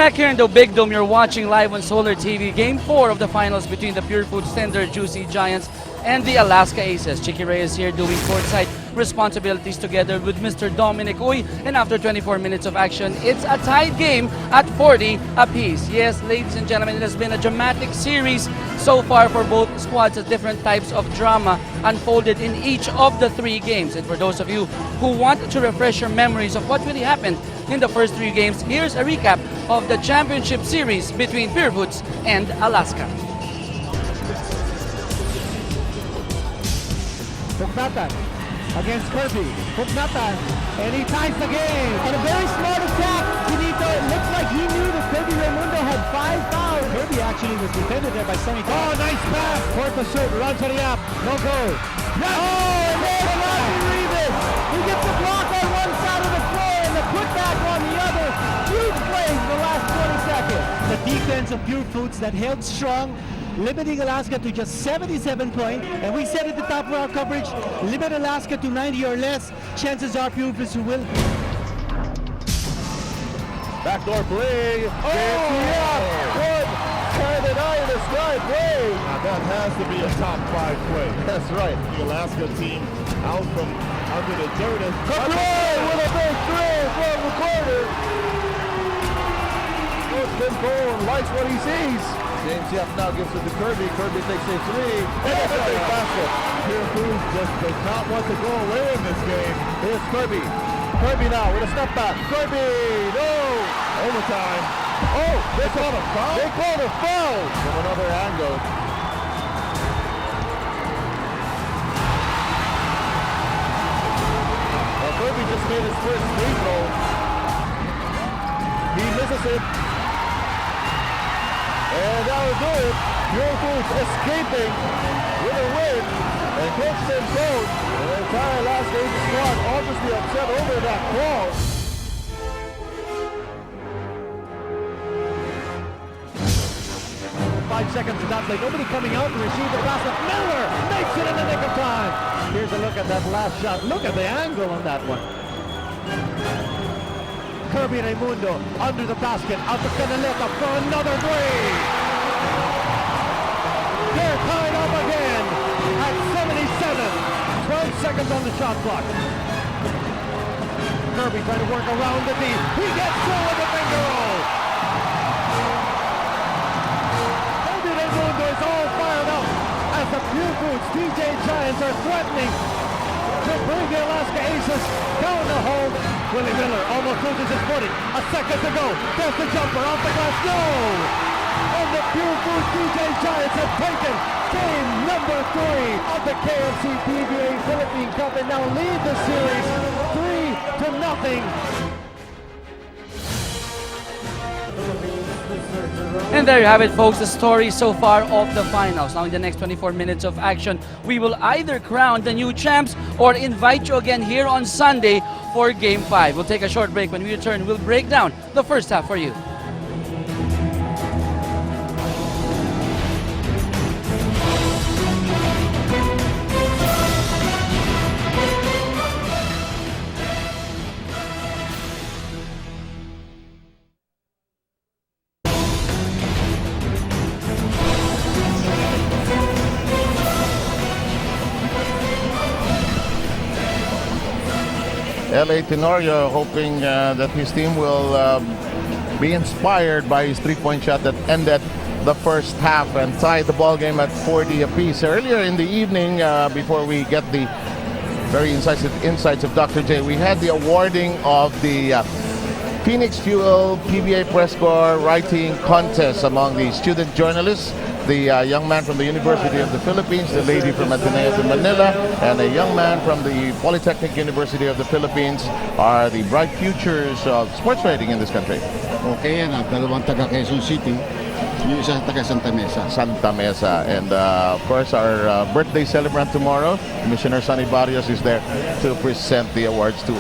Back here in the Big Dome, you're watching live on Solar TV Game 4 of the finals between the Purefoods Tender Juicy Giants and the Alaska Aces. Chicky Reyes here doing courtside responsibilities together with Mr. Dominic Uy. And after 24 minutes of action, it's a tied game at 40 apiece. Yes, ladies and gentlemen, it has been a dramatic series so far for both squads as different types of drama unfolded in each of the 3 games. And for those of you who want to refresh your memories of what really happened in the first 3 games, here's a recap of the championship series between Purefoods and Alaska. Pugnatan against Kirby. Pugnatan, and he ties the game. And a very smart attack. Finito, it looks like he knew that Kirby Raimundo had 5 fouls. Kirby actually was defended there by Sonny. Oh, nice pass. Porta shoot, runs to the up. No go. Yes. Oh, and there's Robbie Rivas. He gets the block on one side of the floor and the putback on the other. Huge plays in the last 20 seconds. The defense of Purefoods that held strong, limiting Alaska to just 77 points. And we said at the top of our coverage, limit Alaska to 90 or less. Chances are Purefoods will. Backdoor play. Oh, yeah. Good. Kind of eye in the sky play. Now that has to be a top 5 play. That's right. The Alaska team out from under the dirt. Capri with a big 3 from the corner. Tim Cole likes what he sees. James Yap now gives it to Kirby. Kirby takes a 3. And that's a big basket. Purefoods just does not want to go away in this game. Here's Kirby. Kirby now with a step back. Kirby, no! Overtime. Oh, They called a foul? They called a foul from another angle. Well, Kirby just made his first free throw. He misses it. And that will do it. Purefoods escaping with a win. And Coach Tim Cole, the entire Alaska Aces squad, obviously upset over that call. 5 seconds to that play. Nobody coming out to receive the pass. Miller makes it in the nick of time. Here's a look at that last shot. Look at the angle on that one. Kirby Raimundo under the basket. Out to Canaleta for another 3. They're tied up again at 77. 12 seconds on the shot clock. Kirby trying to work around the D. He gets through with the finger roll. Kirby Raimundo is all fired up as the Purefoods DJ Giants are threatening to bring the Alaska Aces down the hole. Willie Miller almost loses his footing. A second to go. There's the jumper off the glass. No! And the Purefoods DJ Giants have taken game number 3 of the KFC PBA Philippine Cup and now lead the series 3-0. And there you have it, folks, the story so far of the finals. Now in the next 24 minutes of action, we will either crown the new champs or invite you again here on Sunday for Game 5. We'll take a short break. When we return, we'll break down the first half for you. LA Tenorio hoping that his team will be inspired by his 3-point shot that ended the first half and tied the ball game at 40 apiece. Earlier in the evening, before we get the very incisive insights of Dr. J, we had the awarding of the Phoenix Fuel PBA Press Corps writing contest among the student journalists. The young man from the University of the Philippines, the lady from Ateneo de Manila, and a young man from the Polytechnic University of the Philippines are the bright futures of sports writing in this country. Okay, yan. Dalawang taga Quezon City, yung isa taga Santa Mesa. Santa Mesa. And of course, our birthday celebrant tomorrow, Commissioner Sonny Barrios, is there to present the awards to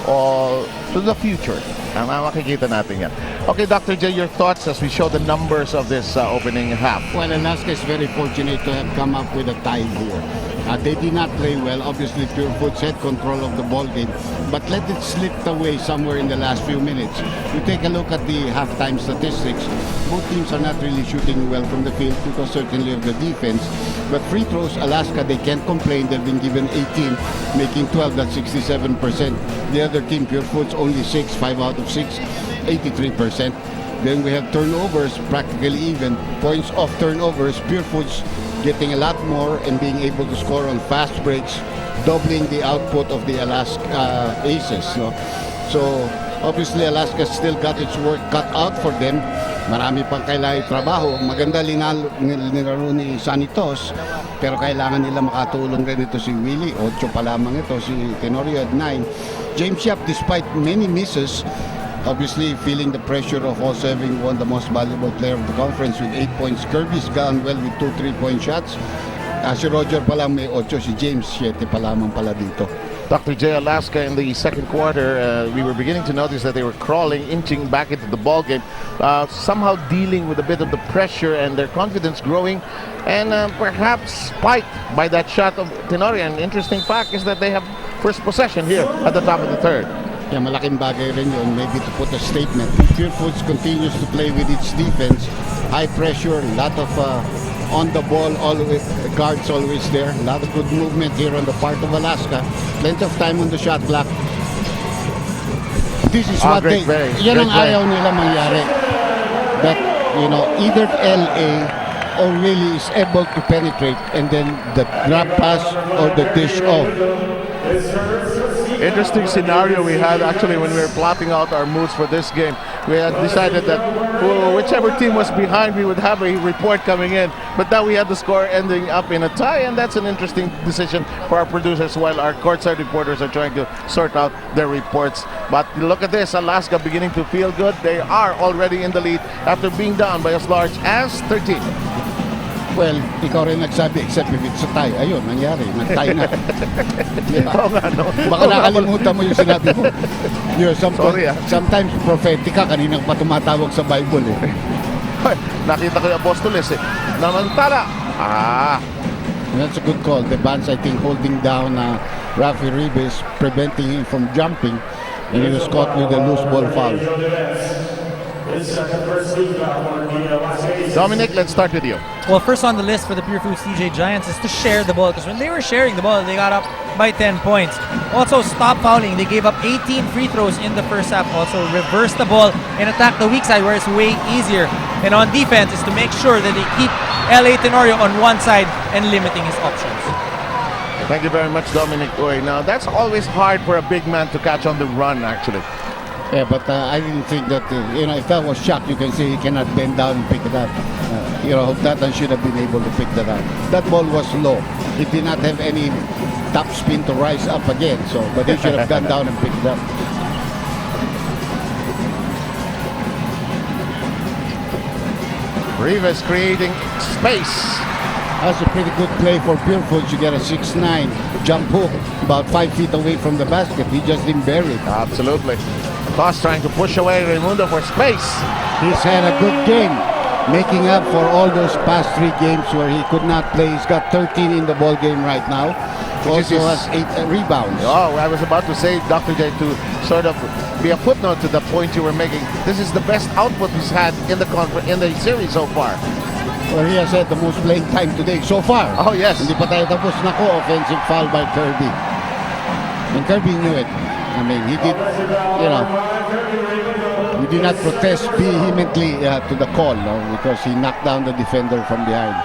the future. Makikita natin yan. Okay, Dr. J, your thoughts as we show the numbers of this opening half. Well, Alaska is very fortunate to have come up with a tie here. They did not play well. Obviously, Purefoods had control of the ball game, but let it slip away somewhere in the last few minutes. You take a look at the halftime statistics. Both teams are not really shooting well from the field because certainly of the defense. But free throws, Alaska, they can't complain. They've been given 18, making 12. That's 67%. The other team, Purefoods, only 6, 5 out of 6, 83%. Then we have turnovers, practically even. Points off turnovers, Purefoods getting a lot more and being able to score on fast breaks, doubling the output of the Alaska Aces. No? So, obviously, Alaska still got its work cut out for them. Marami pang kailangan trabaho. Maganda nilaro ni Sanitos, pero kailangan nila makatulong rin ito si Willie. 8 pa lamang ito, si Tenorio at 9. James Yap, despite many misses, obviously feeling the pressure of also having won the most valuable player of the conference with 8 points. Kirby's gone well with 2 3-point shots. Si Roger pa lang may 8, si James 7 pa lamang pala dito. Dr. J. Alaska in the second quarter, we were beginning to notice that they were crawling, inching back into the ball game, somehow dealing with a bit of the pressure and their confidence growing, and perhaps spiked by that shot of Tenorio. An interesting fact is that they have first possession here at the top of the third. Yeah, malaking bagay rin yun, maybe to put a statement. Purefoods continues to play with its defense. High pressure, a lot of on the ball, always guards always there. A lot of good movement here on the part of Alaska. Plenty of time on the shot clock. This is what great play. Yan ang Great play. ayaw nila mangyari. That, you know, either LA or really is able to penetrate and then the grab pass or the dish off. Interesting scenario we had actually when we were plotting out our moves for this game. We had decided that whichever team was behind, we would have a report coming in. But now we had the score ending up in a tie, and that's an interesting decision for our producers while our courtside reporters are trying to sort out their reports. But look at this, Alaska beginning to feel good. They are already in the lead after being down by as large as 13. Well, ikaw rin nagsabi, except if it's a tie. Ayun, nangyari. Nag-tie na. Diba? Oo nga, no? Baka nakalimutan mo yung sinabi mo. You know, Sorry, sometimes prophetic ka, kaninang pa tumatawag sa Bible eh. Nakita ko yung Apostoles eh. Namantala! And that's a good call. The Bans, I think, holding down Rafi Ribes, preventing him from jumping. And he was caught with a loose ball foul. Dominic, let's start with you. Well, first on the list for the Purefoods CJ Giants is to share the ball, because when they were sharing the ball, they got up by 10 points. Also, stop fouling. They gave up 18 free throws in the first half. Also, reverse the ball and attack the weak side where it's way easier. And on defense is to make sure that they keep LA Tenorio on one side and limiting his options. Thank you very much, Dominic Uy. Now, that's always hard for a big man to catch on the run, actually. Yeah, but I didn't think that, you know, if that was shot, you can say he cannot bend down and pick it up. You know, Hognatan should have been able to pick that up. That ball was low. He did not have any top spin to rise up again, so, but he should have gone down and picked it up. Rivas creating space. That's a pretty good play for Purefoods. You get a 6'9" jump hook about 5 feet away from the basket. He just didn't bury it. Absolutely. Toss trying to push away Raimundo for space. He's had a good game, making up for all those past 3 games where he could not play. He's got 13 in the ball game right now. Also has 8 rebounds. Oh, I was about to say, Dr. J, to sort of be a footnote to the point you were making. This is the best output he's had in the series so far. Well, he has had the most playing time today so far. Oh, yes. Hindi pa tayo tapos. Naku, offensive foul by Kirby. And Kirby knew it. I mean, he did, you know, he did not protest vehemently to the call, no, because he knocked down the defender from behind.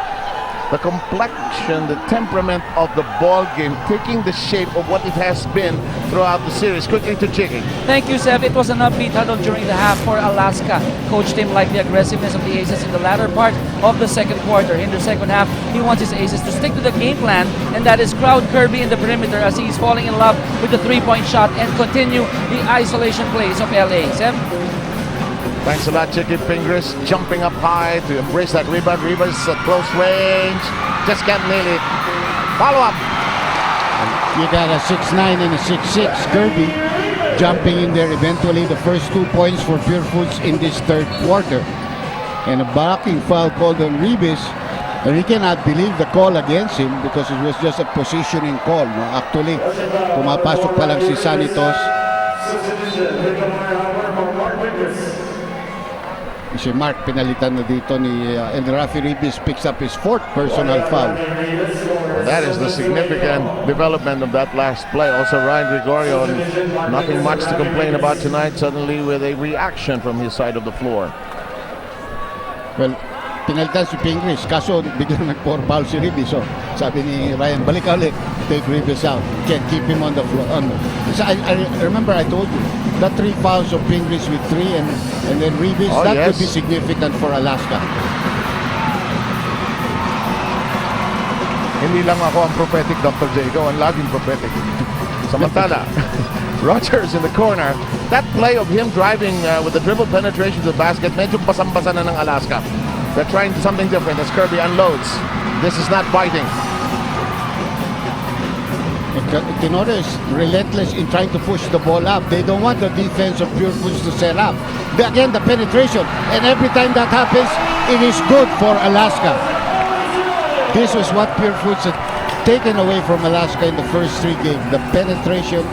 The complexion, the temperament of the ball game, taking the shape of what it has been throughout the series. Quickly to Chicky. Thank you, Seb. It was an upbeat huddle during the half for Alaska. Coach Tim liked the aggressiveness of the Aces in the latter part of the second quarter. In the second half, he wants his Aces to stick to the game plan, and that is crowd Kirby in the perimeter as he's falling in love with the three-point shot and continue the isolation plays of LA. Seb? Thanks a lot, Chicky. Fingers jumping up high to embrace that rebound. Rivas at close range. Just can't nail it. Follow up. You got a 6'9" and a 6'6" Kirby jumping in there. Eventually, the first 2 points for Purefoods in this third quarter. And a blocking foul called on Ribes. And we cannot believe the call against him because it was just a positioning call. No? Actually, pumapasok pa lang si Sanitos. Si Mark pinalitan na dito ni and Rafi Ribis picks up his 4th personal foul. That is the significant development of that last play. Also, Ryan Gregorio, nothing much to complain about tonight, suddenly with a reaction from his side of the floor. Well, pinalitan si Pingris, kaso biglang nag-4 foul si Ribis. So, sabi ni Ryan, balik ulit, take Ribis out. Can't keep him on the floor. So I remember I told you, that 3 fouls of Pingris with 3 and then Ribis, that yes, would be significant for Alaska. Hindi lang ako ang prophetic, Dr. J. Go, ang laging prophetic. Samantala, Rogers in the corner. That play of him driving with the dribble penetration to the basket, medyo basang-basa na ng Alaska. They're trying something different as Kirby unloads. This is not biting. Tinoda is relentless in trying to push the ball up. They don't want the defense of Purefoods to set up. Again, the penetration. And every time that happens, it is good for Alaska. This was what Purefoods had taken away from Alaska in the first 3 games. The penetration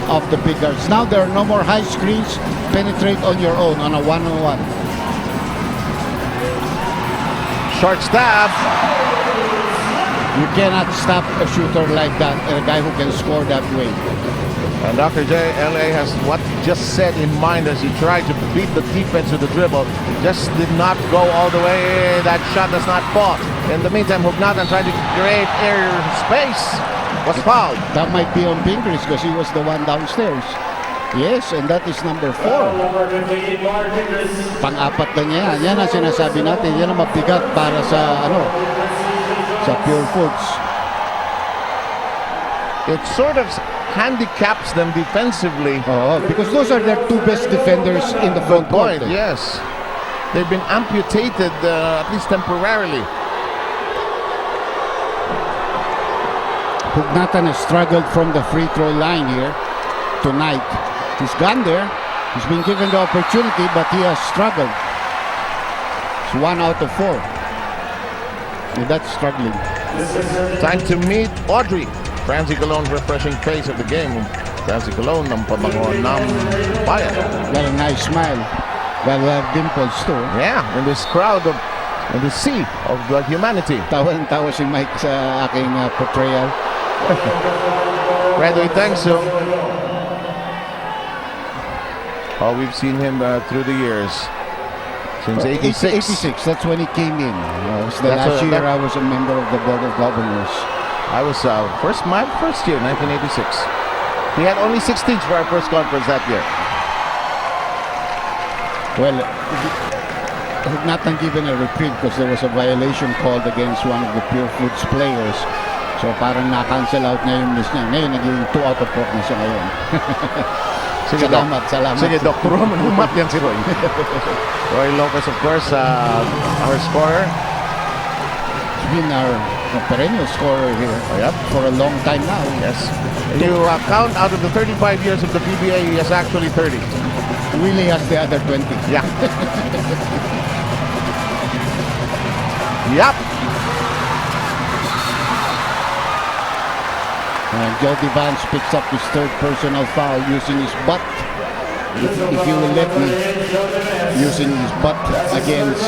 of the big guards. Now there are no more high screens. Penetrate on your own on a one-on-one. Short stab. You cannot stop a shooter like that, a guy who can score that way. And Dr. J, LA has what he just said in mind as he tried to beat the defense with the dribble. Just did not go all the way. That shot does not fall. In the meantime, Hugnatan tried to create air space. Was fouled. That might be on Pingris because he was the one downstairs. Yes, and that is number 4. Pang-apat na niya yan. Yan ang sinasabi natin. Yan ang mabigat para sa sa Purefoods. It sort of handicaps them defensively. Oh, because those are their 2 best defenders in the front court. Yes. They've been amputated, at least temporarily. Hugnatan has struggled from the free throw line here tonight. He's gone there. He's been given the opportunity, but he has struggled. It's 1 out of 4. And that's struggling. Time to meet Audrey. Francie Colon's refreshing face of the game. Francie Colon ng pabango ng bayan. Got a nice smile. Got a lot of dimples too. Yeah, in this crowd of, in the sea of humanity. Tawa si Mike sa aking portrayal. Brad, we thank so. Oh, we've seen him through the years. Since 86. 86, that's when he came in. It was the last year I was a member of the Board of Governors. I was my first year, 1986. We had only 6 teams for our first conference that year. Well, Hugnatan given a reprieve because there was a violation called against one of the Purefoods players. So parang na-cancel out niya yung miss niya. Ngayon, naging 2 out of 4 na siya ngayon. Sige, salamat. Sige, Dr. Roman, humat yan si Roy. Roy Lopez, of course, our scorer. He's been our perennial scorer here for a long time now. Yes. You count out of the 35 years of the PBA, he has actually 30. Willie has the other 20. Yeah. Yep. And Jody Vance picks up his 3rd personal foul using his butt. If you will let me, using his butt against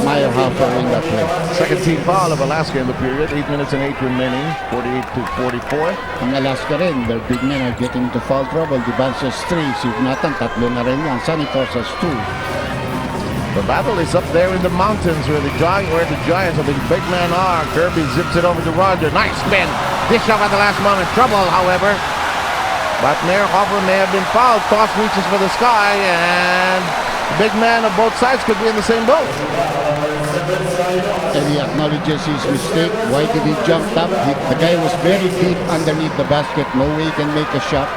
Meyerhofer in that play. Second team foul of Alaska in the period. 8 minutes and 8 remaining. 48-44. Ang Alaska rin, their big men are getting into foul trouble. Vance has 3. Si Hugnatan, 3 na rin yan. Sanitos has 2. The battle is up there in the mountains where the Giants of the big men are. Kirby zips it over to Roger. Nice spin. Dish up at the last moment. Trouble, however. But Meyerhofer may have been fouled. Toss reaches for the sky, and big man of both sides could be in the same boat. And he acknowledges his mistake. Why did he jump up? The guy was very deep underneath the basket. No way he can make a shot.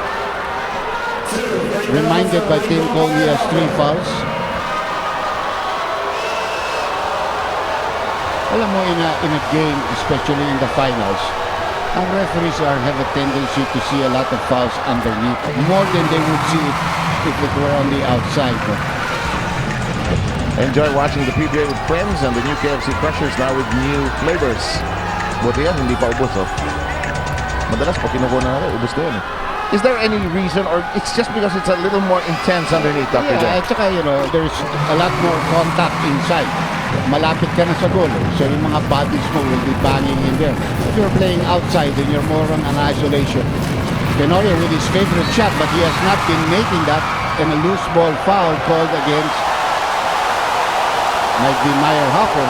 Reminded by Tim Cole, he has 3 fouls. Alam mo, in a game, especially in the finals, ang referees have a tendency to see a lot of fouls underneath, more than they would see it if it were on the outside. Enjoy watching the PBA with friends and the new KFC Crushers now with new flavors. Buti yan, hindi pa ubos, oh. Madalas pag kinukuha na natin, ubos ko yan, eh. Is there any reason, or it's just because it's a little more intense underneath, Dr. Yeah, J? at saka, there's a lot more contact inside. Malapit ka na sa goal, so yung mga bodies mo will be banging in there. If you're playing outside, then you're more on an isolation. Tenorio with his favorite shot, but he has not been making that, and a loose ball foul called against might be Meyer Hopper.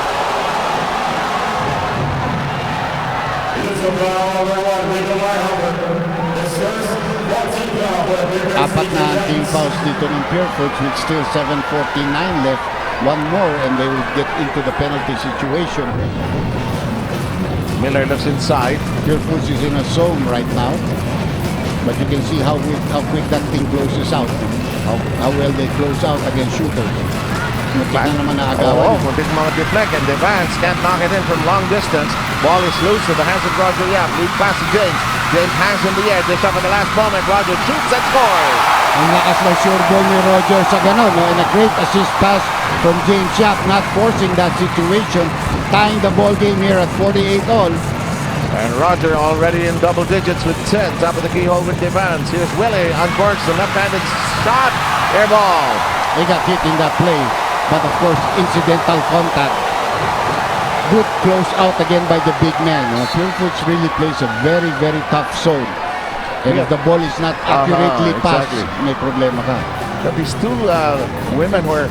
Apat na ang team fouls dito ng Purefoods with still 7:49 left. One more and they will get into the penalty situation. Miller looks inside. Purefoods is in a zone right now. But you can see how quick that thing closes out. How well they close out against shooters. Muntik na naman naagawan. Muntik mga deflect and Devance can't knock it in from long distance. Ball is loose to the hands of Roger Yap. Lead pass to James. James hangs in the air. Dish up at the last moment. Roger shoots and scores. Ang lakas ng sure ball ni Roger sa ganon. And a great assist pass from James Yap, not forcing that situation. Tying the ball game here at 48 all. And Roger already in double digits with 10. Top of the keyhole with Devance. Here's Willie uncorks the left-handed shot. Air ball. He got hit in that play. But of course, incidental contact. Good close out again by the big man. Purefoods really plays a very, very tough zone. And if the ball is not accurately passed, may problema ka. But these two women were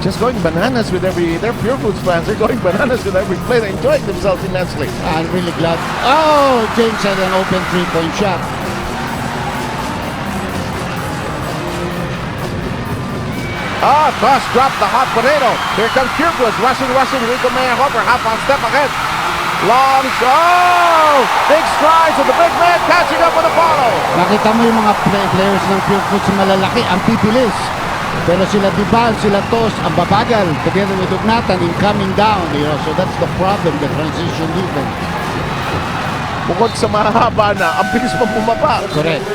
just going bananas with they're Purefoods fans. They're going bananas with every play. They're enjoying themselves immensely. I'm really glad. Oh, James had an open three-point shot. Toss dropped the hot potato. Here comes Purefoods. Rushing. Rico Meyer Hopper. Half on step ahead. Long. Big strides of the big man catching up with a follow. Nakita mo yung mga players ng Purefoods malalaki. Ang pipilis. Pero sila Dibal, sila Tos, ang babagal. Together with Ugnatan in coming down. So that's the problem, the transition defense. Bukod sa mahaba na, ang bilis mo bumaba. Correct.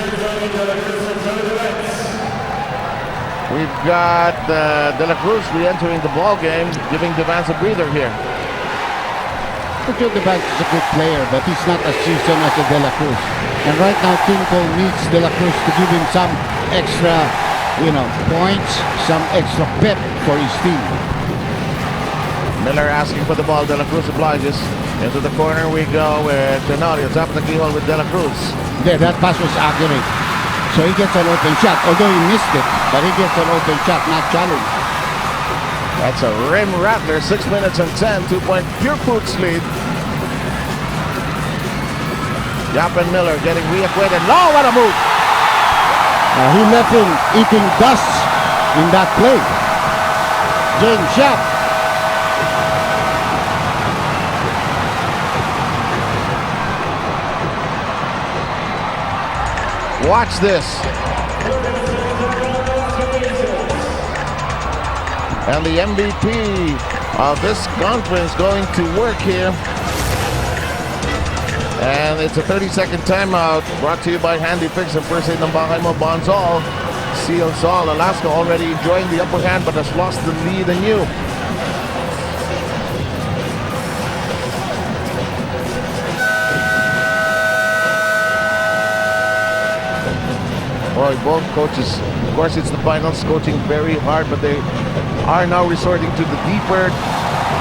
We've got De La Cruz re-entering the ball game, giving Devance a breather here. Joe Devance is a good player, but he's not as seasoned as De La Cruz. And right now, Tim Cole needs De La Cruz to give him some extra, points, some extra pep for his team. Miller asking for the ball. De La Cruz obliges. Into the corner we go with Tenorio. Top of the keyhole with De La Cruz. Yeah, that pass was accurate. So he gets an open shot, although he missed it, but he gets an open shot, not challenged. That's a rim rattler. 6 minutes and 10. 2-point Purefoods lead. Yap and Miller getting reacquainted. No, what a move! He left him eating dust in that play. James Yap. Watch this. And the MVP of this conference going to work here. And it's a 30-second timeout brought to you by Handy Fix and First Aid ng Bakay Mo, Bonzol. Seals all. Alaska already enjoying the upper hand but has lost the lead anew. Boy, both coaches, of course it's the finals, coaching very hard, but they are now resorting to the deeper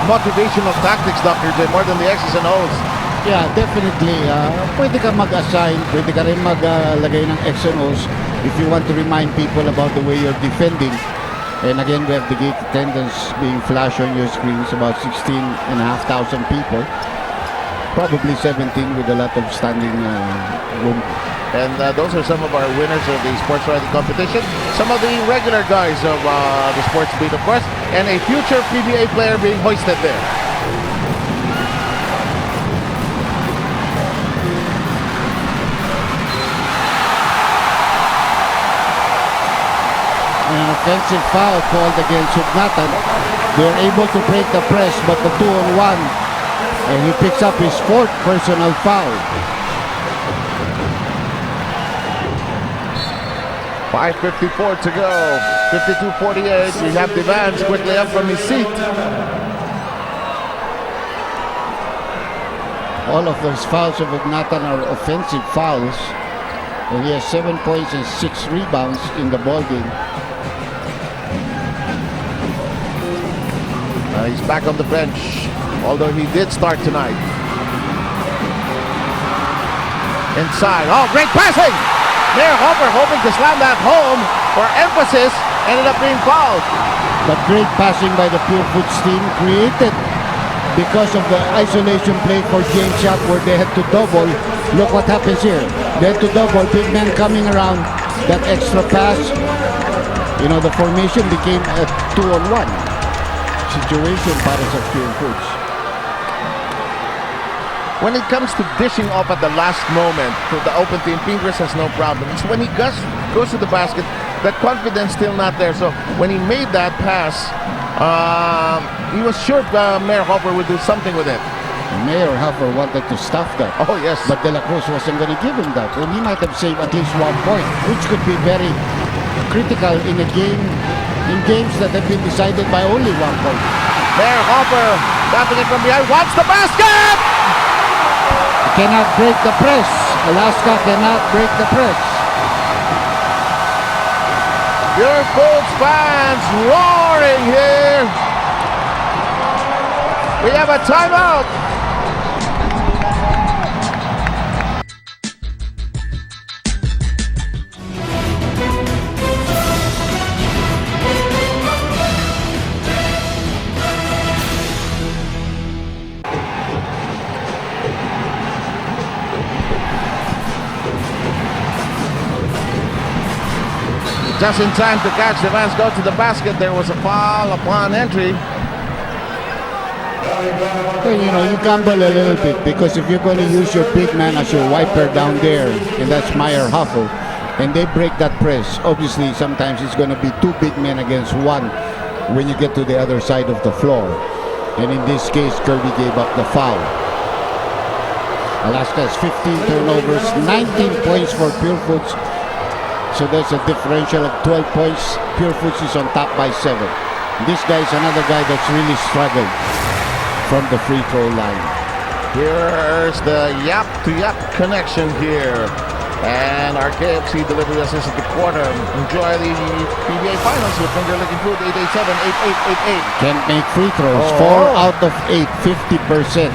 motivational tactics, Dr. J, more than the X's and O's. Yeah, definitely. Pwede ka mag-assign, pwede ka rin maglagay ng X and O's if you want to remind people about the way you're defending. And again, we have the gate attendance being flashed on your screens, about 16,500 people. Probably 17 with a lot of standing room. And those are some of our winners of the sports writing competition. Some of the regular guys of the sports beat, of course, and a future PBA player being hoisted there. An offensive foul called against Ugnatan. They're able to break the press, but the 2-on-1, and he picks up his 4th personal foul. 5:54 to go. 52-48. We have Devans quickly up from his seat. All of those fouls of Nathan are offensive fouls. And he has 7 points and 6 rebounds in the ball game. He's back on the bench, although he did start tonight. Inside. Oh, great passing! Mayor Hopper hoping to slam that home for emphasis. Ended up being fouled. But great passing by the Purefoods team created because of the isolation play for James Shot where they had to double. Look what happens here. They had to double. Big men coming around. That extra pass. You know, the formation became a 2-on-1 situation para sa Purefoods. When it comes to dishing up at the last moment to the open team, Pingris has no problem. It's when he goes to the basket, that confidence still not there. So when he made that pass, he was sure Mayor Hopper would do something with it. Mayor Hopper wanted to stop that. Oh, yes. But De La Cruz wasn't going to give him that. And he might have saved at least 1 point, which could be very critical in a game, in games that have been decided by only 1 point. Mayor Hopper tapping it from behind, wants the basket! Cannot break the press. Alaska cannot break the press. Purefoods fans roaring here. We have a timeout. Just in time to catch the Vans go to the basket. There was a foul upon entry. Well, you know, you gamble a little bit because if you're going to use your big man as your wiper down there, and that's Meyer Hoffer, and they break that press, obviously sometimes it's going to be 2 big men against 1 when you get to the other side of the floor. And in this case, Kirby gave up the foul. Alaska has 15 turnovers, 19 points for Purefoods. So there's a differential of 12 points. Purefoods is on top by 7. This guy is another guy that's really struggled from the free throw line. Here's the yap-to-yap connection here. And our KFC delivery assistant to quarter. Enjoy the PBA finals with Finger Licking Food 887-8888. Can't make free throws. 4 out of 8, 50%.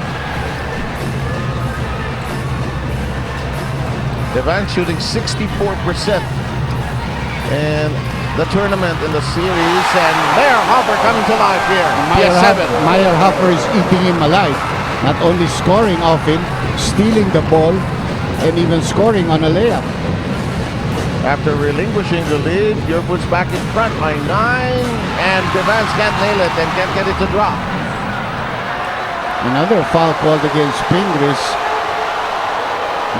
Devans shooting 64% in the tournament in the series, and Mayor Hopper coming to life here. Meyer Hopper is eating him alive. Not only scoring off him, stealing the ball, and even scoring on a layup. After relinquishing the lead, Purefoods back in front by 9, and Devans can't nail it and can't get it to drop. Another foul called against Pingris.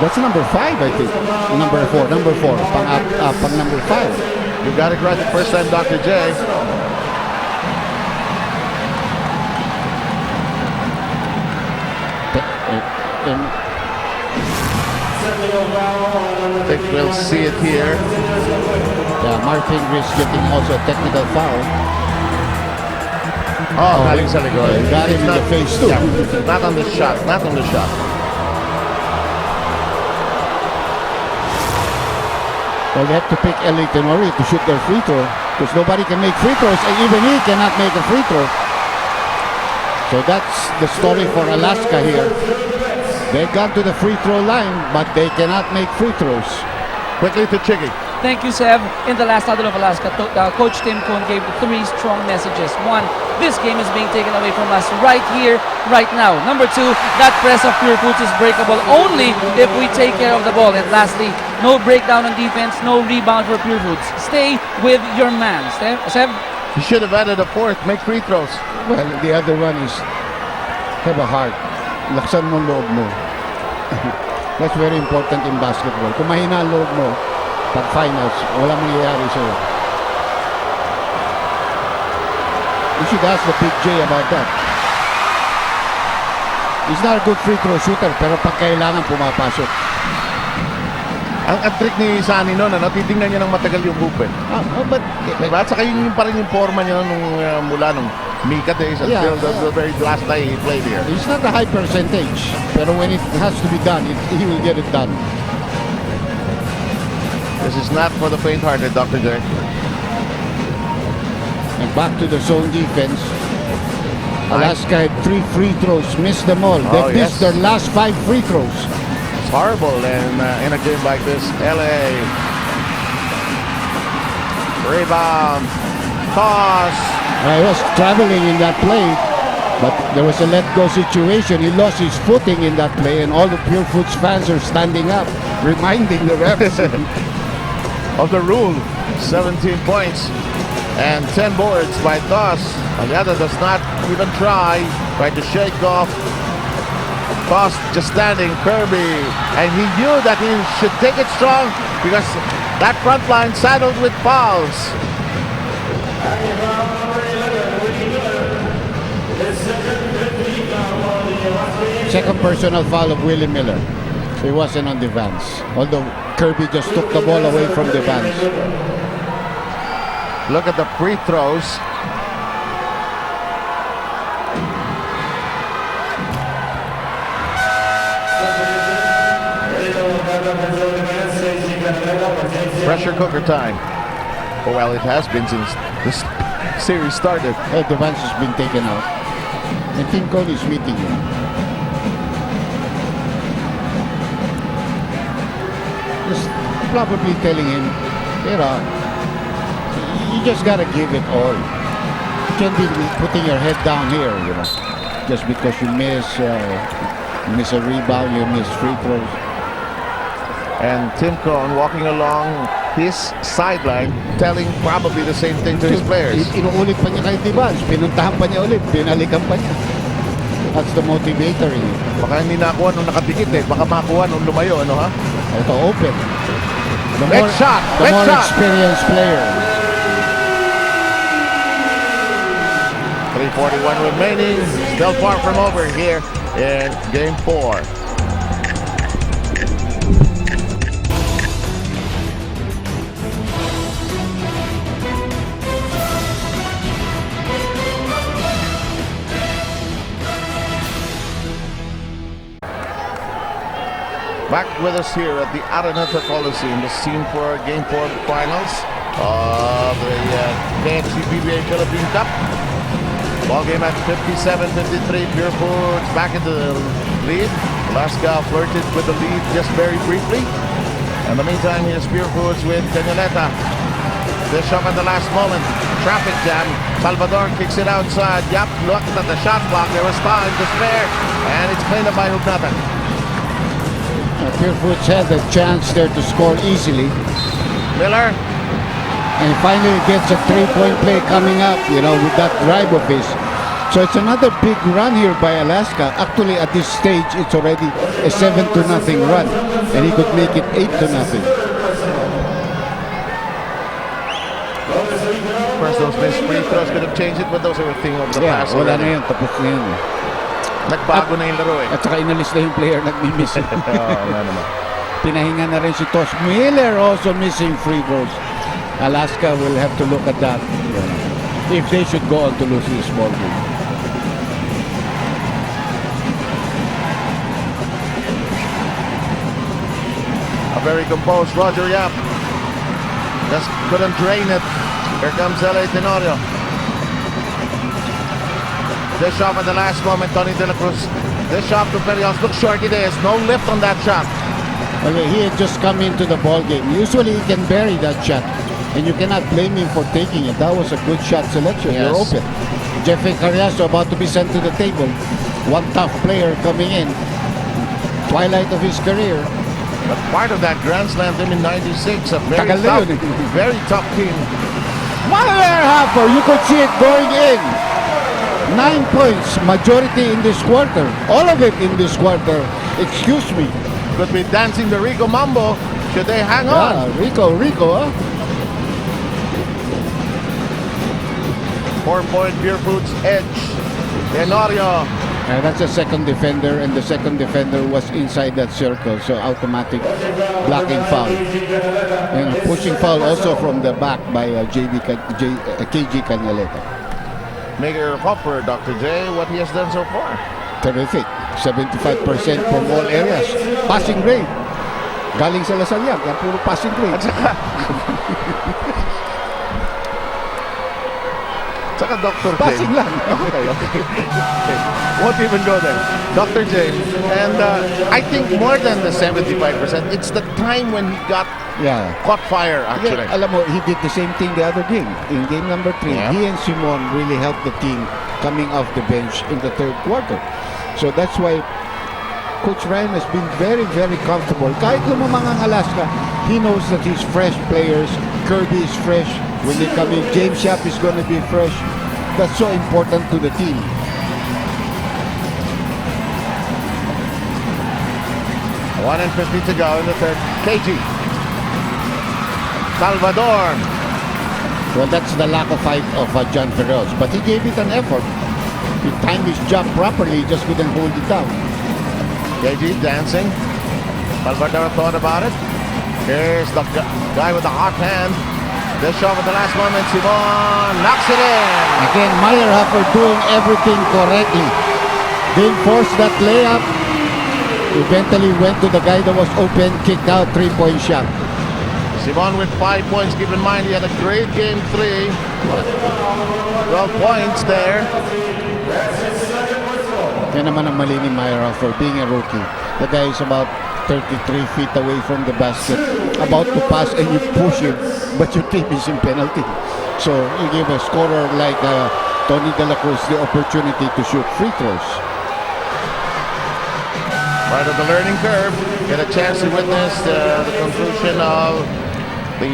That's number 5, I think. Number 4. Pang number 5. You got it right the first time, Dr. J. I think we'll see it here. Yeah, Mark Pingris getting also a technical foul. Oh, galing sa likod. Got him in the face too. Yeah, not on the shot. Not on the shot. Well, they have to pick Ellie Tenori to shoot their free throw because nobody can make free throws, and even he cannot make a free throw. So that's the story for Alaska here. They got to the free throw line, but they cannot make free throws. Quickly to Chiggy. Thank you, Seb. In the last huddle of Alaska, Coach Tim Cohn gave 3 strong messages. 1, this game is being taken away from us right here, right now. Number 2, that press of Purefoods is breakable only if we take care of the ball. And lastly, no breakdown on defense, no rebound for Purefoods. Stay with your man. Seb? You should have added a 4th. Make free throws. Well, the other one is have a heart. Laksan mo ang loob mo. That's very important in basketball. Kung mahina ang loob mo, pag finals, walang mangyayari sa'yo. You should ask the Big J about that. He's not a good free throw shooter, pero pag kailangan pumapasok. Ang trick ni Sunny noon, titingnan niya ng matagal yung hoop eh. But Diba? At saka yun pa rin yung forma niya nung mula nung Mika days until the very last day he played here. it's not a high percentage. Pero when it has to be done, he will get it done. This is not for the faint-hearted, Dr. J. And back to the zone defense. Alaska had 3 free throws, missed them all. They missed their last 5 free throws. It's horrible in a game like this. LA. Rebound. Toss. I was traveling in that play, but there was a let-go situation. He lost his footing in that play, and all the Purefoods fans are standing up, reminding the refs. Of the rule. 17 points and 10 boards by Toss. Aliada does not even try to shake off Toss, just standing. Kirby, and he knew that he should take it strong because that front line saddled with fouls. Second personal foul of Willie Miller. He wasn't on the Vans, although Kirby just took the ball away from the Vans. Look at the free throws. Pressure cooker time. Oh, well, it has been since this series started. The Vans has been taken out. And Team Cole is meeting him. Just probably telling him, you just gotta give it all. You can't be putting your head down here, just because you miss a rebound, you miss free throws. And Tim Cone walking along his sideline, telling probably the same thing to his players. Inuulit pa niya kay Divans, pinuntahan pa niya ulit, binalikan pa niya. That's the motivator in it. Baka hindi nakuha nung nakadikit baka makuha nung lumayo, ano ha? Ito, open. The Next shot! The Next more shot! experienced player. 3:41 remaining. Still far from over here in Game 4. Back with us here at the Araneta Coliseum, the scene for Game 4 finals of the KFC PBA Philippine Cup. Ball game at 57-53. Purefoods back into the lead. Alaska flirted with the lead just very briefly. In the meantime, here's Purefoods with Cañoneta. This shot at the last moment. Traffic jam. Salvador kicks it outside. Yap looked at the shot clock. There was time to spare. And it's cleaned up by Hugnatan. Purefoods had a chance there to score easily. Miller. And finally gets a 3-point play coming up, with that drive of his. So it's another big run here by Alaska. Actually, at this stage, it's already a 7-0 run. And he could make it 8-0. Of course, those missed free throws could have changed it, but those are a thing of the past. Wala na yun. Tapos na yun. Nagbago na yung laro At saka inalis na yung player nagmi-miss. naman. Pinahinga na rin si Tosh. Miller also missing free throws. Alaska will have to look at that if they should go on to lose this ball game. A very composed Roger Yap. Just couldn't drain it. Here comes LA Tenorio. This shot at the last moment, Tony De La Cruz. This shot to Perios. Look short it is. No lift on that shot. Okay, he had just come into the ball game. Usually he can bury that shot. And you cannot blame him for taking it. That was a good shot selection. Yes. You're open. Jeffrey Carriazo about to be sent to the table. One tough player coming in. Twilight of his career. But part of that Grand Slam team in 96, a Tagal na very tough team. One air halfer. You could see it going in. 9 points, majority in this quarter. All of it in this quarter. Excuse me. Could be dancing the Rico Mambo. Should they hang on? Rico, huh? 4-point Purefoods edge. Tenorio That's a second defender, and the second defender was inside that circle, so automatic blocking foul. And a pushing foul also from the back by KG Canaleta. Mayor Hopper, Dr. J, what he has done so far. Terrific. 75% from all areas. Passing grade. Galing sa Lasal yan, kaya puro passing grade. Saka Dr. J. Passing lang. Okay. Won't even go there. Dr. J. And I think more than the 75%, it's the time when he got caught fire, actually. Yeah, alam mo, he did the same thing the other game. In game number 3, he and Simon really helped the team coming off the bench in the third quarter. So that's why Coach Ryan has been very, very comfortable. Kahit lumamang ang Alaska, he knows that his fresh players, Kirby is fresh. When they come in, James Yap is going to be fresh. That's so important to the team. One and 50 to go in the third. KG. Salvador. Well, that's the lack of height of John Ferreros. But he gave it an effort. He timed his jump properly, he just couldn't hold it down. KG dancing. Salvador thought about it. Here's the guy with the hot hand. This shot at the last moment. Simon knocks it in. Again, Meyerhofer doing everything correctly. Didn't force that layup. Eventually went to the guy that was open, kicked out, 3-point shot. Simon with 5 points. Keep in mind, he had a great game 3. 12 points there. Yan naman ang mali ni Meyerhofer, being a rookie. The guy is about 33 feet away from the basket, about to pass, and you push him, but your team is in penalty. So you give a scorer like Tony De La Cruz the opportunity to shoot free throws. Part of the learning curve. Get a chance to witness the conclusion of the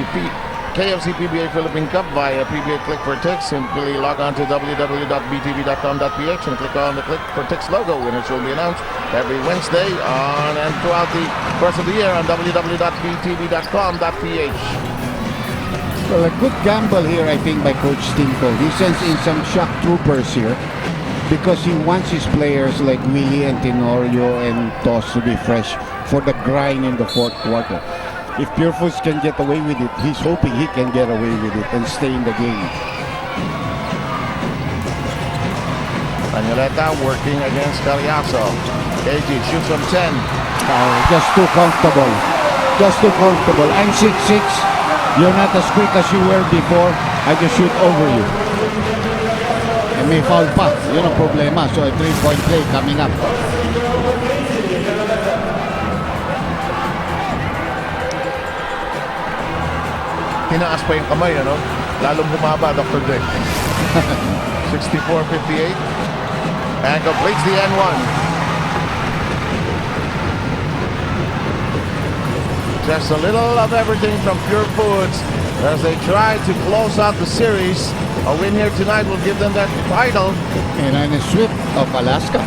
KFC PBA Philippine Cup via PBA Click for Tix. Simply log on to www.btv.com.ph and click on the Click for Tix logo. Winners will be announced every Wednesday on and throughout the course of the year on www.btv.com.ph. Well, a good gamble here, I think, by Coach Stinko. He sends in some shock troopers here because he wants his players like Willie and Tenorio and Toss to be fresh for the grind in the fourth quarter. If Purefoods can get away with it, he's hoping he can get away with it and stay in the game. Canaleta working against Caliaso. KG shoots from 10. Just too comfortable. Just too comfortable. I'm 6'6". You're not as quick as you were before. I just shoot over you. And may foul pa. Yun ang problema. So a 3-point play coming up. Tinaas pa yung kamay, ano? Lalong humaba, Dr. J. 64-58. And completes the N1. Just a little of everything from Purefoods as they try to close out the series. A win here tonight will give them that title. And on a sweep of Alaska.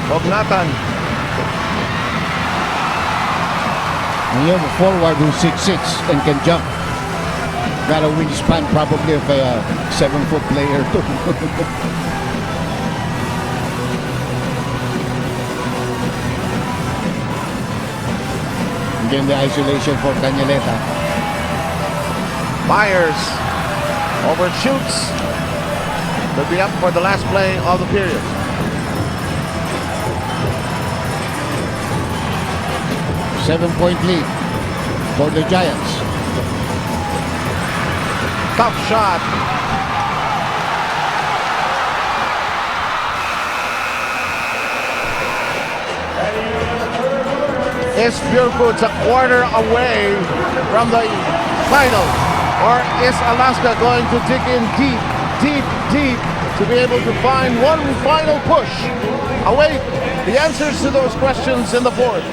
Bognatan. And you have a forward who's 6'6" and can jump. Got a wingspan probably of a 7-foot player too. Again, the isolation for Canaleta. Myers overshoots. They'll be up for the last play of the period. Seven-point lead for the Giants. Tough shot. Is Purefoods a quarter away from the final? Or is Alaska going to dig in deep, deep, deep to be able to find one final push? Await the answers to those questions in the fourth.